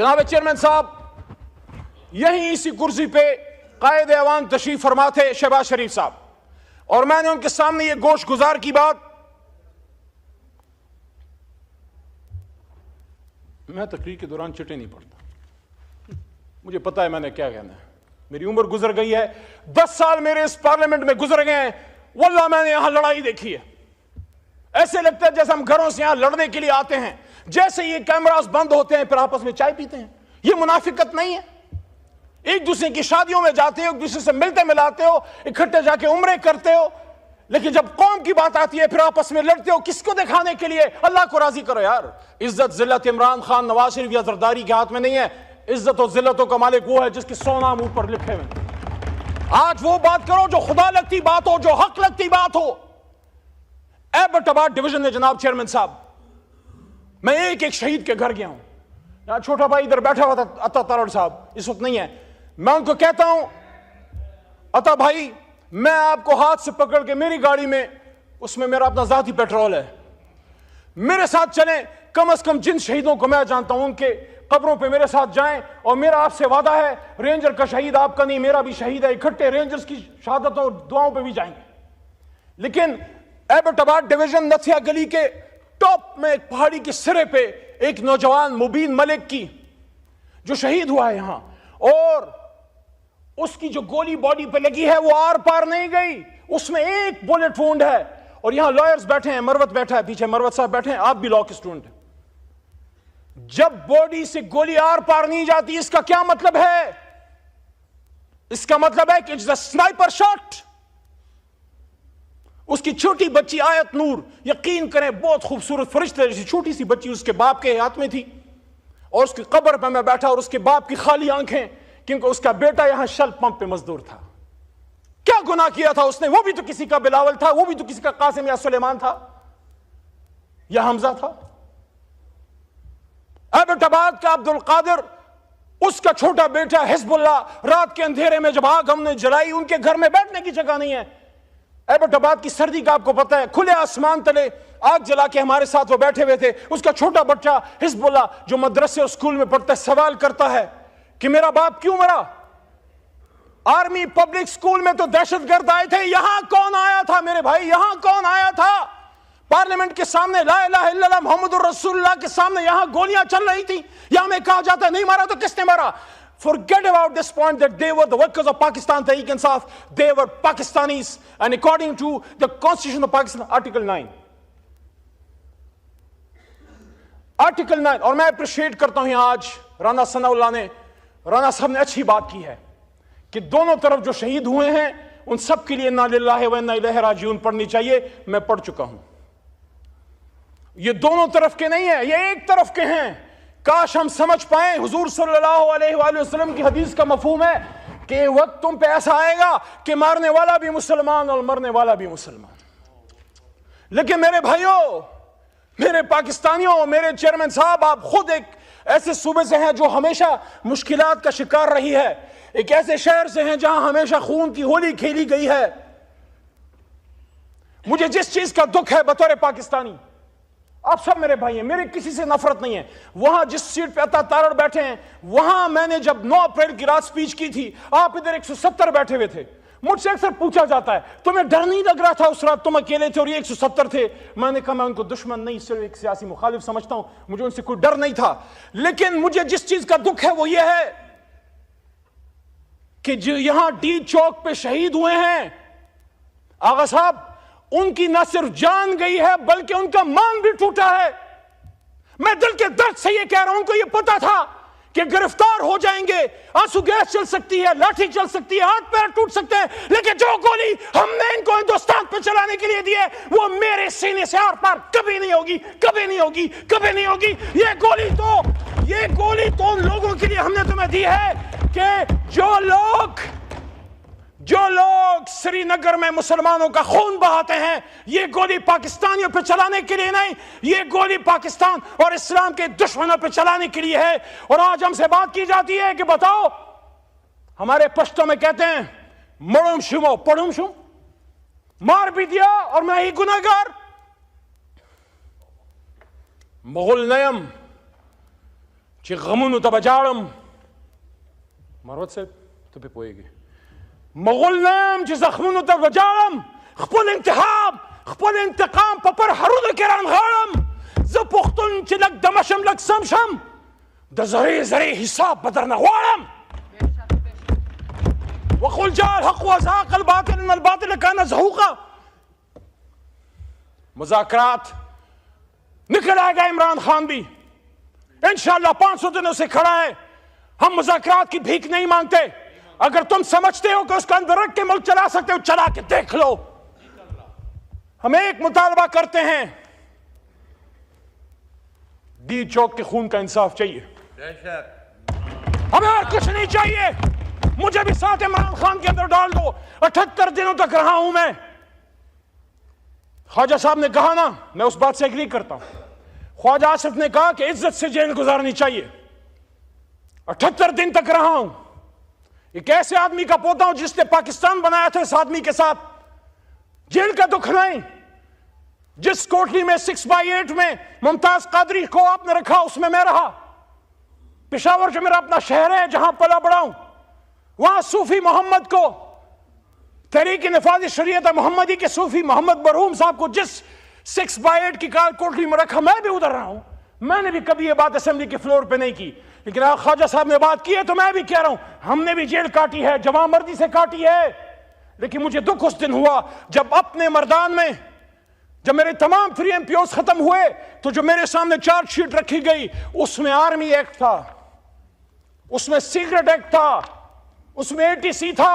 جناب چیئرمین صاحب، یہیں اسی کرسی پہ قائد ایوان تشریف فرما تھے شہباز شریف صاحب، اور میں نے ان کے سامنے یہ گوش گزار کی بات، میں تقریر کے دوران چٹے نہیں پڑتا، مجھے پتا ہے میں نے کیا کہنا ہے، میری عمر گزر گئی ہے، 10 سال میرے اس پارلیمنٹ میں گزر گئے ہیں، واللہ میں نے یہاں لڑائی دیکھی ہے، ایسے لگتا ہے جیسے ہم گھروں سے یہاں لڑنے کے لیے آتے ہیں، جیسے یہ کیمراز بند ہوتے ہیں پھر آپس میں چائے پیتے ہیں، یہ منافقت نہیں ہے؟ ایک دوسرے کی شادیوں میں جاتے ہو، ایک دوسرے سے ملتے ملاتے ہو، اکٹھے جا کے عمرے کرتے ہو، لیکن جب قوم کی بات آتی ہے پھر آپس میں لڑتے ہو، کس کو دکھانے کے لیے؟ اللہ کو راضی کرو یار۔ عزت ذلت عمران خان، نواز شریف یا زرداری کے ہاتھ میں نہیں ہے، عزت و ذلتوں کا مالک وہ ہے جس کے 100 نام اوپر لکھے ہوئے۔ آج وہ بات کرو جو خدا لگتی بات ہو، جو حق لگتی بات ہو۔ ایبٹ آباد ڈویژن میں جناب چیئرمین صاحب، میں ایک ایک شہید کے گھر گیا ہوں، یہاں چھوٹا بھائی ادھر بیٹھا ہوا تھا، عطا تارڑ صاحب اس وقت نہیں ہے، میں ان کو کہتا ہوں عطا بھائی میں آپ کو ہاتھ سے پکڑ کے میری گاڑی میں، اس میں میرا اپنا ذاتی پیٹرول ہے، میرے ساتھ چلیں، کم از کم جن شہیدوں کو میں جانتا ہوں ان کے قبروں پہ میرے ساتھ جائیں، اور میرا آپ سے وعدہ ہے رینجر کا شہید آپ کا نہیں میرا بھی شہید ہے، اکٹھے رینجرز کی شہادتوں اور دعاؤں پہ بھی جائیں گے۔ لیکن ایبٹ آباد ڈویژن نتھیا گلی کے ٹاپ میں ایک پہاڑی کے سرے پہ ایک نوجوان مبین ملک کی جو شہید ہوا ہے یہاں، اور اس کی جو گولی باڈی پہ لگی ہے وہ آر پار نہیں گئی، اس میں ایک بولٹ وونڈ ہے، اور یہاں لائرز بیٹھے ہیں، مروت بیٹھا ہے پیچھے، مروت صاحب بیٹھے ہیں، آپ بھی لا کے اسٹوڈنٹ ہیں۔ جب باڈی سے گولی آر پار نہیں جاتی اس کا کیا مطلب ہے؟ اس کا مطلب ہے کہ اٹس اے سنائپر شاٹ۔ اس کی چھوٹی بچی آیت نور، یقین کریں بہت خوبصورت فرشتے جیسی چھوٹی سی بچی اس کے باپ کے ہاتھ میں تھی، اور اس کی قبر پہ میں بیٹھا اور اس کے باپ کی خالی آنکھیں، کیونکہ اس کا بیٹا یہاں شل پمپ پہ مزدور تھا۔ کیا گناہ کیا تھا اس نے؟ وہ بھی تو کسی کا بلاول تھا، وہ بھی تو کسی کا قاسم یا سلیمان تھا یا حمزہ تھا۔ ایبٹ آباد کا عبد القادر، اس کا چھوٹا بیٹا حزب اللہ، رات کے اندھیرے میں جب آگ ہم نے جلائی ان کے گھر میں بیٹھنے کی جگہ نہیں ہے۔ ایبٹ آباد کی سردی کا آپ کو پتہ ہے، کھلے آسمان تلے آگ جلا کے ہمارے ساتھ وہ بیٹھے ہوئے تھے، اس کا چھوٹا بچہ حزب اللہ جو مدرسے اور اسکول میں پڑھتا ہے سوال کرتا ہے کہ میرا باپ کیوں مرا؟ آرمی پبلک اسکول میں تو دہشت گرد آئے تھے، یہاں کون آیا تھا میرے بھائی؟ یہاں کون آیا تھا؟ پارلیمنٹ کے سامنے لا الہ الا اللہ محمد الرسول اللہ کے سامنے یہاں گولیاں چل رہی تھی، یہاں میں کہا جاتا ہے نہیں مارا تو کس نے مارا؟ Forget about this point that they were the workers of Pakistan Tehreek Insaf, they were Pakistanis, and according to the Constitution of Pakistan, Article 9. Article 9، اور میں اپریشیٹ کرتا ہوں یہاں آج رانا ثناء اللہ نے، رانا صاحب نے اچھی بات کی ہے کہ دونوں طرف جو شہید ہوئے ہیں ان سب کے لیے انا للہ و انا الیہ راجعون پڑھنی چاہیے، میں پڑھ چکا ہوں۔ یہ دونوں طرف کے نہیں ہیں، یہ ایک طرف کے ہیں۔ کاش ہم سمجھ پائیں، حضور صلی اللہ علیہ وآلہ وسلم کی حدیث کا مفہوم ہے کہ وقت تم پہ ایسا آئے گا کہ مارنے والا بھی مسلمان اور مرنے والا بھی مسلمان۔ لیکن میرے بھائیوں، میرے پاکستانیوں، میرے چیئرمین صاحب، آپ خود ایک ایسے صوبے سے ہیں جو ہمیشہ مشکلات کا شکار رہی ہے، ایک ایسے شہر سے ہیں جہاں ہمیشہ خون کی ہولی کھیلی گئی ہے۔ مجھے جس چیز کا دکھ ہے بطور پاکستانی، آپ سب میرے بھائی ہیں، میرے کسی سے نفرت نہیں ہے، وہاں جس سیٹ پہ عطا تارڑ بیٹھے ہیں، وہاں میں نے جب 9 اپریل کی رات سپیچ کی تھی، آپ ادھر 170 بیٹھے ہوئے تھے، مجھ سے اکثر پوچھا جاتا ہے تمہیں ڈر نہیں لگ رہا تھا اس رات؟ تم اکیلے تھے اور یہ 170 تھے۔ میں نے کہا میں ان کو دشمن نہیں، صرف ایک سیاسی مخالف سمجھتا ہوں، مجھے ان سے کوئی ڈر نہیں تھا، لیکن مجھے جس چیز کا دکھ ہے وہ یہ ہے کہ جو یہاں ڈی چوک پہ شہید ہوئے ہیں آغا صاحب، ان کی نہ صرف جان گئی ہے بلکہ ان کا مان بھی ٹوٹا ہے۔ میں دل کے درد سے یہ کہہ رہا ہوں، ان کو یہ پتا تھا کہ گرفتار ہو جائیں گے، آنسو گیس چل سکتی ہے، لاٹھی چل سکتی ہے، ہاتھ پیر ٹوٹ سکتے ہیں، لیکن جو گولی ہم نے ان کو ہندوستان پہ چلانے کے لیے دی ہے وہ میرے سینے سے آر پار کبھی نہیں ہوگی، کبھی نہیں ہوگی، کبھی نہیں ہوگی۔ یہ گولی تو ان لوگوں کے لیے ہم نے تمہیں دی ہے کہ جو لوگ سری نگر میں مسلمانوں کا خون بہاتے ہیں، یہ گولی پاکستانیوں پہ چلانے کے لیے نہیں، یہ گولی پاکستان اور اسلام کے دشمنوں پہ چلانے کے لیے ہے۔ اور آج ہم سے بات کی جاتی ہے کہ بتاؤ، ہمارے پشتوں میں کہتے ہیں مڑم شمو پڑھم شم، مار بھی دیا اور میں ہی گناہگار۔ مغل نیم چې غمونو ته به جاړم. مروت صاحب ته پې پوهېږې. مغول نه یم چې زخمونو ته به جاړم. خپل انتخاب خپل انتقام په پرهرونو کې رانغاړم. زه پښتون چې لږ دمه شم لږ سم شم د ذرې ذرې حساب به درنه غواړم. وقل جاء الحق وزهق الباطل ان الباطل كان زهوقا. مذاکرات نکل آئے گا عمران خان بھی انشاءاللہ 500 دنوں سے کھڑا ہے. ہم مذاکرات کی بھیک نہیں مانگتے. اگر تم سمجھتے ہو کہ اس کا اندر رکھ کے ملک چلا سکتے ہو چلا کے دیکھ لو. ہم ایک مطالبہ کرتے ہیں, ڈی چوک کے خون کا انصاف چاہیے. ہمیں اور کچھ نہیں چاہیے. مجھے بھی ساتھ عمران خان کے اندر ڈال دو. 78 دنوں تک رہا ہوں میں. خواجہ صاحب نے کہا نا, میں اس بات سے ایگری کرتا ہوں. خواجہ آصف نے کہا کہ عزت سے جیل گزارنی چاہیے. 78 دن تک رہا ہوں. ایک ایسے آدمی کا پوتا ہوں جس نے پاکستان بنایا تھا اس آدمی کے ساتھ. جیل کا دکھ نہیں. جس کوٹلی میں 6/8 میں ممتاز قادری کو آپ نے رکھا اس میں میں رہا. پشاور جو میرا اپنا شہر ہے جہاں پلا بڑا ہوں, وہاں صوفی محمد کو تحریک نفاذ شریعت محمدی کے صوفی محمد مرحوم صاحب کو جس 6/8 کی کوٹلی میں رکھا میں بھی ادھر رہا ہوں. میں نے بھی کبھی یہ بات اسمبلی کے فلور پہ نہیں کی, لیکن خواجہ صاحب نے بات کی ہے تو میں بھی کہہ رہا ہوں ہم نے بھی جیل کاٹی ہے, جواں مردی سے کاٹی ہے. لیکن مجھے دکھ اس دن ہوا جب اپنے مردان میں جب میرے تمام 3 MPOs ختم ہوئے تو جو میرے سامنے چارج شیٹ رکھی گئی اس میں آرمی ایکٹ تھا, اس میں سیکرٹ ایکٹ تھا, اس میں ATC تھا.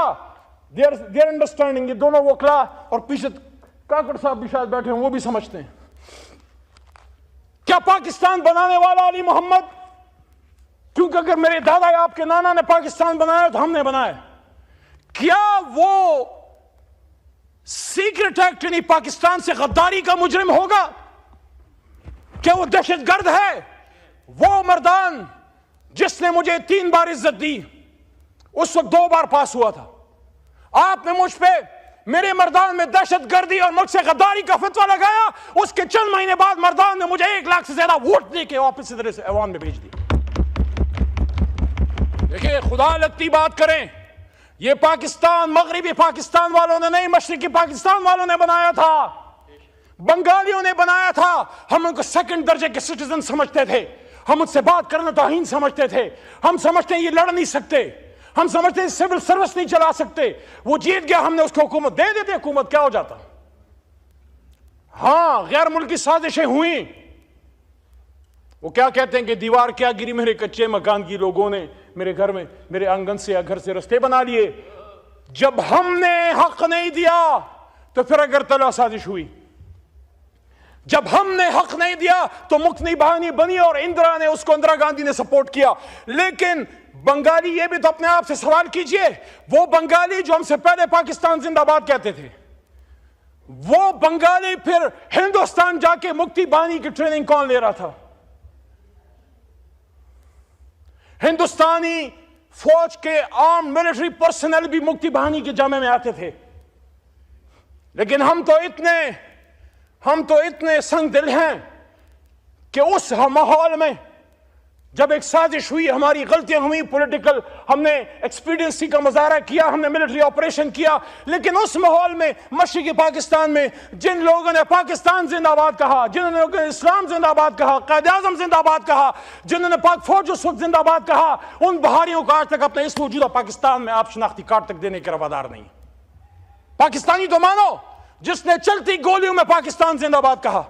دیئر انڈرسٹینڈنگ, یہ دونوں وکلا اور پیچھے کاکڑ صاحب بھی شاید بیٹھے ہیں وہ بھی سمجھتے ہیں. کیا پاکستان بنانے والا علی محمد, کیونکہ اگر میرے دادا یا آپ کے نانا نے پاکستان بنایا تو ہم نے بنایا, کیا وہ سیکرٹ ایکٹ یعنی پاکستان سے غداری کا مجرم ہوگا؟ کیا وہ دہشت گرد ہے؟ وہ مردان جس نے مجھے 3 بار عزت دی اس وقت 2 بار پاس ہوا تھا. آپ نے مجھ پہ میرے مردان میں دہشت گردی اور مجھ سے غداری کا فتویٰ لگایا. اس کے چند مہینے بعد مردان نے مجھے 1 لاکھ سے زیادہ ووٹ دے کے واپس ادھر سے ایوان میں بھیج دی. دیکھیں خدا لگتی بات کریں, یہ پاکستان مغربی پاکستان والوں نے نہیں, مشرقی پاکستان والوں نے بنایا تھا, بنگالیوں نے بنایا تھا. ہم ان کو 2nd درجے کے سٹیزن سمجھتے تھے. ہم ان سے بات کرنا توہین سمجھتے تھے. ہم سمجھتے ہیں یہ لڑ نہیں سکتے. ہم سمجھتے ہیں سول سروس نہیں چلا سکتے. وہ جیت گیا, ہم نے اس کو حکومت دے دیتے. حکومت کیا ہو جاتا؟ ہاں غیر ملکی سازشیں ہوئیں. وہ کیا کہتے ہیں کہ دیوار کیا گری, میرے کچے مکان کی لوگوں نے میرے گھر میں میرے آنگن سے یا گھر سے رستے بنا لیے. جب ہم نے حق نہیں دیا تو پھر اگرتلا سازش ہوئی. جب ہم نے حق نہیں دیا تو مکنی بہانی بنی اور اندرا نے اس کو اندرا گاندھی نے سپورٹ کیا. لیکن بنگالی یہ بھی تو اپنے آپ سے سوال کیجئے, وہ بنگالی جو ہم سے پہلے پاکستان زندہ باد کہتے تھے, وہ بنگالی پھر ہندوستان جا کے مکتی بانی کی ٹریننگ کون لے رہا تھا؟ ہندوستانی فوج کے عام ملٹری پرسنل بھی مکتی بہانی کے جامع میں آتے تھے. لیکن ہم تو اتنے سنگ دل ہیں کہ اس ماحول میں جب ایک سازش ہوئی, ہماری غلطیاں ہوئی پولیٹیکل, ہم نے ایکسپیڈینسی کا مظاہرہ کیا, ہم نے ملٹری آپریشن کیا, لیکن اس ماحول میں مشرقی پاکستان میں جن لوگوں نے پاکستان زندہ باد کہا, جن لوگوں نے اسلام زندہ باد کہا, قائد اعظم زندہ باد کہا, جنہوں نے پاک فوج اس وقت زندہ باد کہا, ان بہاریوں کو آج تک اپنے اس موجودہ پاکستان میں آپ شناختی کارڈ تک دینے کے روادار نہیں. پاکستانی تو مانو جس نے چلتی گولیوں میں پاکستان زندہ باد کہا.